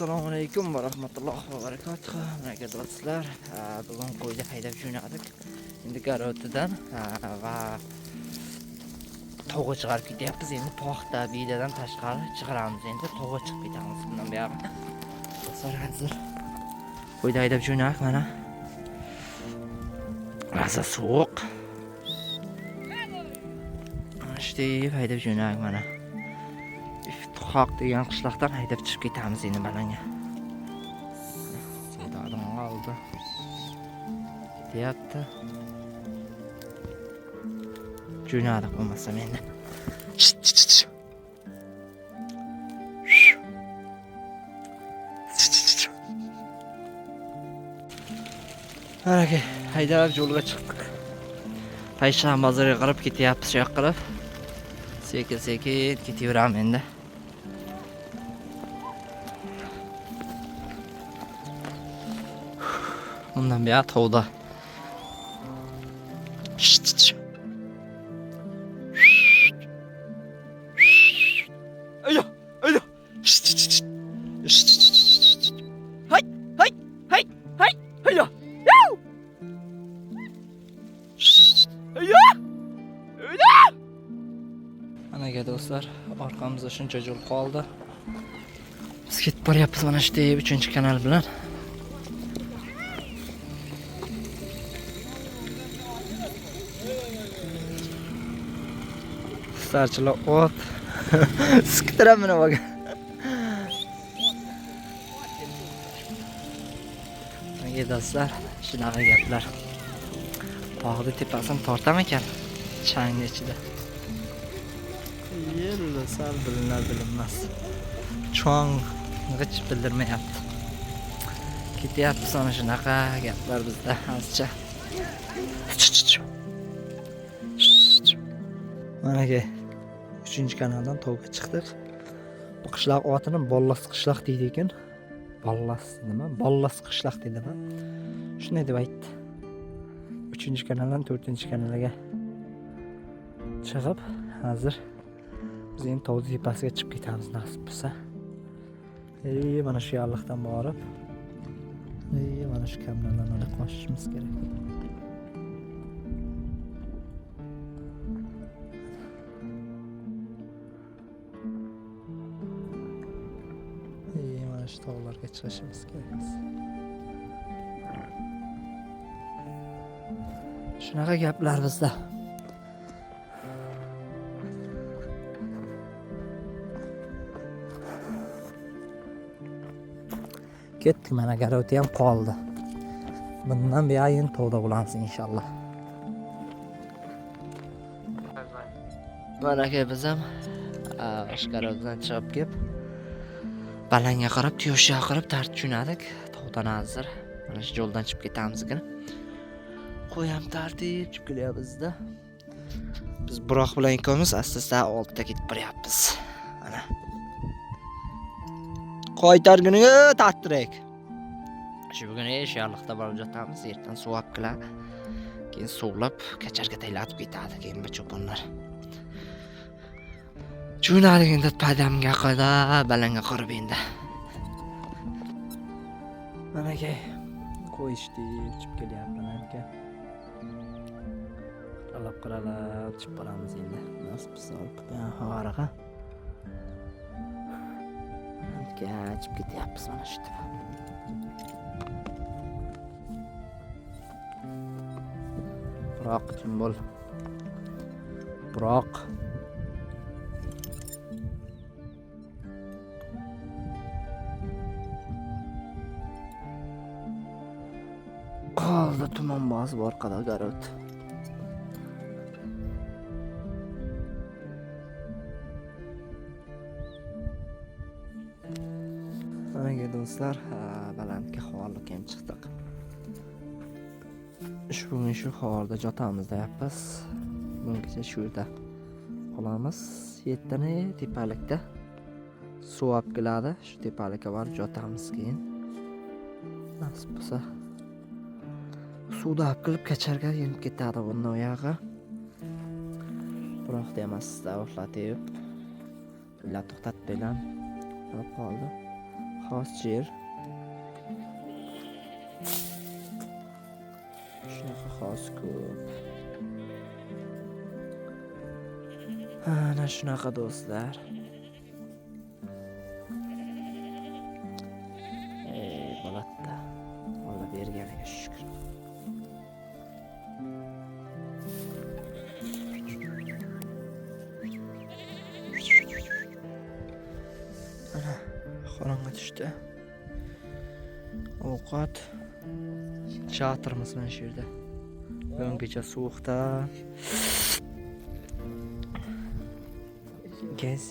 Assalomu alaykum va rahmatullohi va barakatuh. Mana do'stlar, bugun qo'yni haydab jo'nadik. Endi garotidan va to'g'a chiqarib ketyapmiz. Endi paxta bidadan tashqari chiqaramiz. Endi to'g'a chiqib ketamiz bundan buyog'i. Do'stlar, hozir qo'yni haydab jo'nadik mana. Raza sovuq. Ishte haydab jo'nadik mana. Xalq degan qishloqdan haydab chiqib ketamiz endi balanga. Sedadan oldi. Ketyapti. Jo'nadik bo'lmasam endi. Mana haydab yo'lga chiqdik. Payshan bozoriga qarab ketyapmiz, shu yoqqa qarab. Sekin-sekin ketaveramiz endi. Bundan bir tovda. Alo, alo. Hay, hay, hay, hay, alo. Alo. Alo. Anaga do'stlar, orqamizda shuncha yo'l qoldi. Biz ketib boryapmiz mana shu 3-kanal bilan. Sarchilar ot. Skitira mana bak. Nega do'stlar, shunaqa gaplar. Tog'ni tepasini tortam ekan. Changni ichida. Yerli sal bilinmas. Cho'ng g'ich bildirmayapti. Ketyapmiz ana shunaqa gaplar bizda azcha. Mana 3-kanaldan to'g'ri chiqdik. Bu qishloq otini Bollas qishloq deydi ekan. Bollas nima? Bollas qishloq deydimi? Shunday deb aytdi. 3-kanaldan 4-kanalga chiqib, hozir biz endi tog' tepasiga chiqib ketamiz nasib bo'lsa. Mana shu yoqdan borib, mana shu kamlardan qochishimiz kerak. Şu tog'larga chiqishimiz kerak. Shunaqa gaplar bizda. Ketdik, mana garoti ham qoldi. Bundan buyon tog'da bo'lamiz inshaalloh. Mana biz ham garotidan chiqib kelib balanga qarab, tuyoshga qarab tartib jo'nadik. Tog'dan hozir mana shu yo'ldan chiqib ketamiz ekan. Qo'yam tartib chiqib kelyapmiz-da. Biz Buroq bilan ikkovimiz asta-asta oldida ketib boryapmiz. Mana. Qaytarguniga tarttirek. Shu bugun shu yoqda borib jotamiz. Ertan suv olib kelar. Keyin suvlab kacharga taylatib ketadi keyin bu cho'ponlar. Jo'nadik endi padamga qadar balanga qarab endi. Mana qo'yishdi, chiqib kelyapman aka. Qarab chiqib boramiz endi. Nasib bo'lsa olib havaraga. Chiqib ketyapmiz mana shu yerda. Buroq jim bo'l. Buroq qoldi tuman bosib orqada garot. Mana do'stlar, balandga havolik ham chiqdik. Bugun shu havolda jotamiz deyapmiz. Bungacha shu yerda qolamiz. Yetdani tepalikda suv olib keladi. Shu tepalikka borib jotamiz keyin. Nasib bo'lsa suvda olib kelib kacharga yenib ketadi bundan oyog'i. Biroq demasda uxlatib, illa to'xtatib bilan qoldi. xos yer. Shunaqa xos ko'p. Ana shunaqa do'stlar. Bo'ladida. Alloh berganiga shukr. Ana qorong'i tushdi. Ovqat chatirmiz mana shu yerda. Bugungacha sovuqda gez.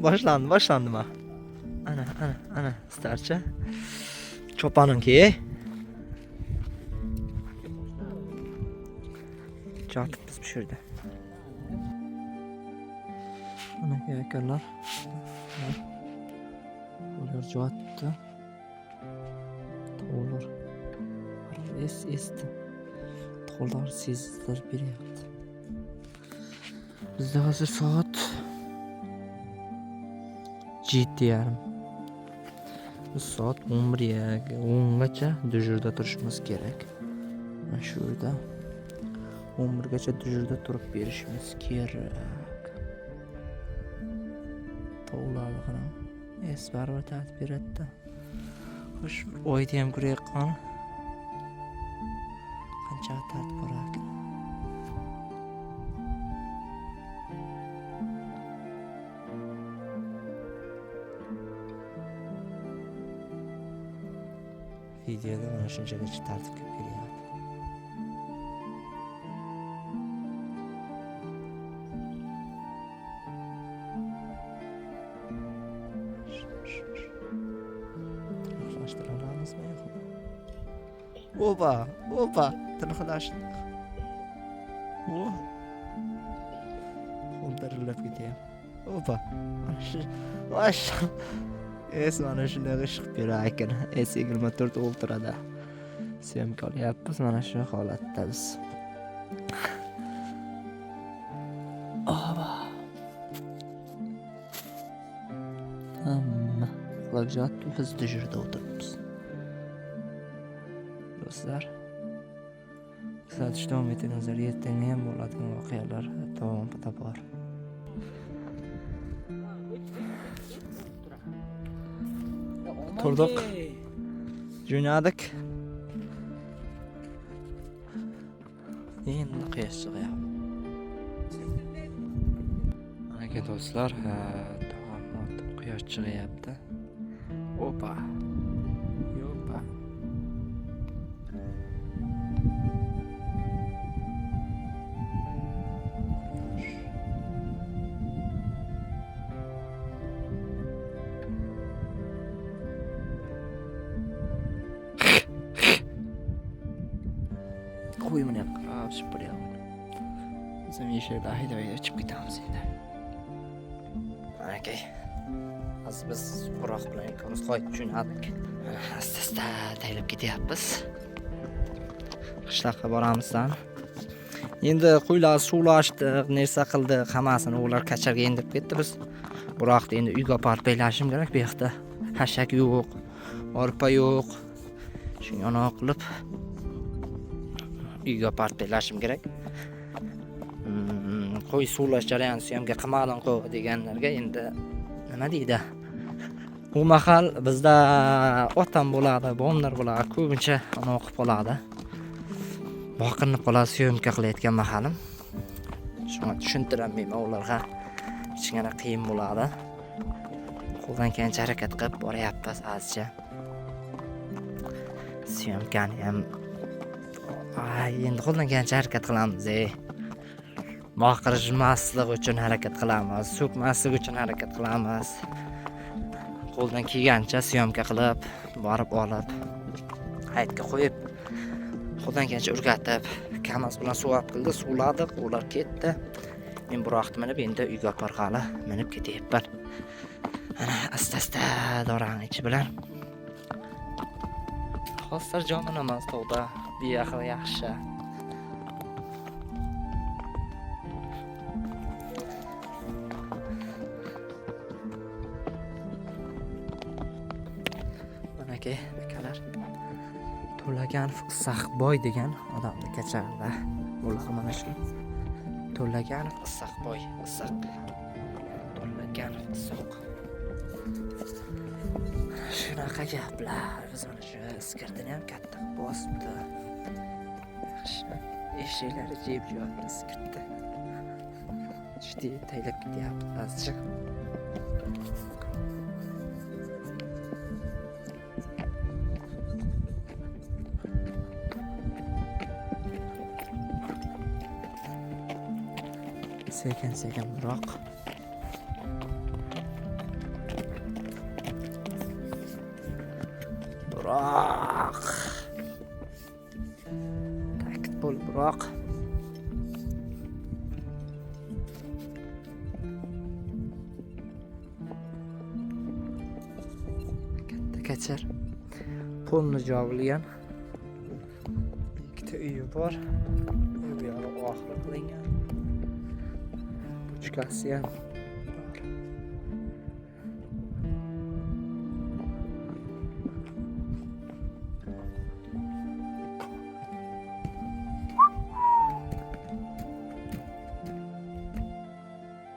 Boshlandimi? Ana, starcha. Cho'poninki. Yotibmiz bu yerda. Mana akalar. Ular jotdi. To'g'ri. Esdi. To'g'ri sezdirib beryapti. Bizda hozir soat 7:30. Biz soat 10gacha dejurda turishimiz kerak. Mana shu yerda 11gacha dejurda turib berishimiz kerak. To'g'ri qarang. Baribir ta'tib beradi. Xo'sh, o'yda ham ko'rayotgan. Qancha ta'tib boradi. Videoda mana shunchagacha tartibga kelyapti. Opa, tiniqlashdi. Qo'ldirlab ketyapti. Opa, mana shu mana shunday chiqib berar ekan. S24 o'ltiradi. Syomka olyapmiz mana shu holatda biz. Hamma uxlab biz dejurda o'tiribmiz. Do'stlar, kuzatish davom etingizlar. Ertaga ham bo'ladigan voqealar davomida bor. Turdik. Jo'nadik. Endi quyosh chiqyapti. Aka do'stlar, quyosh chiqyapti. Opa. Qo'ymini qarab chiqib Biz ham yeshirda haydab chiqib ketamiz endi. Aka. Hozir biz Buroq bilan ikkovimiz qo'yib jo'nadik. Asta-asta taylab ketyapmiz. Qishloqqa boramizdan. Endi qo'ylar suvlashdik, narsa qildik, hammasini ular kacharga indirib ketdi. Biz Buroqda endi uyga olib beylashim kerak. Bu yoqda hashak yo'q, orpa yo'q. Shuni yonoq qilib uyga olib beylashim kerak. Qo'y suvlash jarayoni syomka qilmadim-ku deganlarga endi nima deydi? Bu mahal bizda otam bo'ladi, bomlar bo'ladi, ko'pincha ana o'qib qoladi. Boqinib qoladi syomka qilayotgan mahalim. Shuni tushuntirmayman ularga. Kichkina qiyin bo'ladi. Qo'ldan kelgancha harakat qilib boryapmiz azcha. Syomkani ham endi qo'ldan kelgancha harakat qilamiz. Baqirishmaslik uchun harakat qilamiz, so'kmaslik uchun harakat qilamiz. Qo'ldan kelgancha syomka qilib, borib olib, haytga qo'yib, qo'ldan kelgancha o'rgatib, kamas bilan suv olib qildi, suvladik, ular ketdi. Men Buroqni minib endi uyga borg'ali minib ketyapman. Ana asta-asta dorang ichi bilan. Hozir jonim emas tog'da, bu yaxshi. aka akalar. To'laganov Issiqboy degan odamni kecharda. Bular mana shu To'laganov Issiqboy, Issiq. To'laganov Issiq. Shunaqa gaplar. Biz mana shu skirtini ham katta bosibdi. Yaxshi. Eshiklari jeb yotdi skirtdi. Juda taylab ketyapti azcha. Sekin biroq takit bo'l biroq katta kachar polni javlagan ikkita uyi bor, bu yog'i oxir qilingan. Buchkasi ham bor.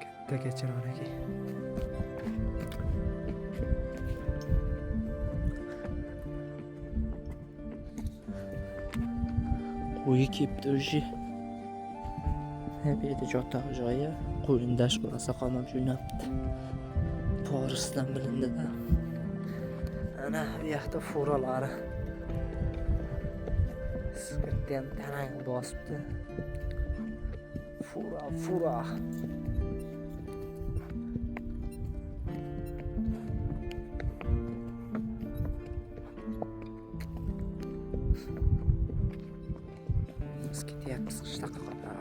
Katta kechirman aka. Qo'yi kelibdi o'zi. Bu yerda jotoq joyi, qo'yindash bo'lsa qolmam jo'nabdi. Porisdan bilindi-da. Ana bu yoqda furalari. Skirtni ham tarang bosibdi. Fura. Ketyapmiz qishloqqa qadar.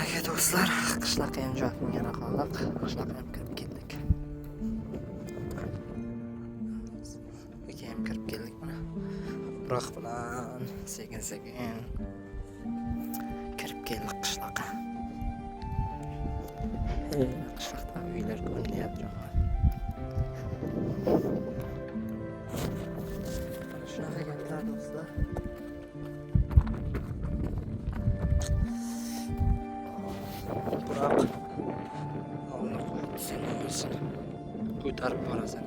Aka do'stlar, qishloqqa ham jo'tning yana qoldik. Qishloqqa ham kirib keldik. Uyga ham kirib keldik mana. Biroq bilan sekin kirib keldik qishloqqa. Qishloqda uylar ko'rinyapti. Shunaqa gaplar do'stlar. Biroq Allah qo'ysin, ko'tarib borasan.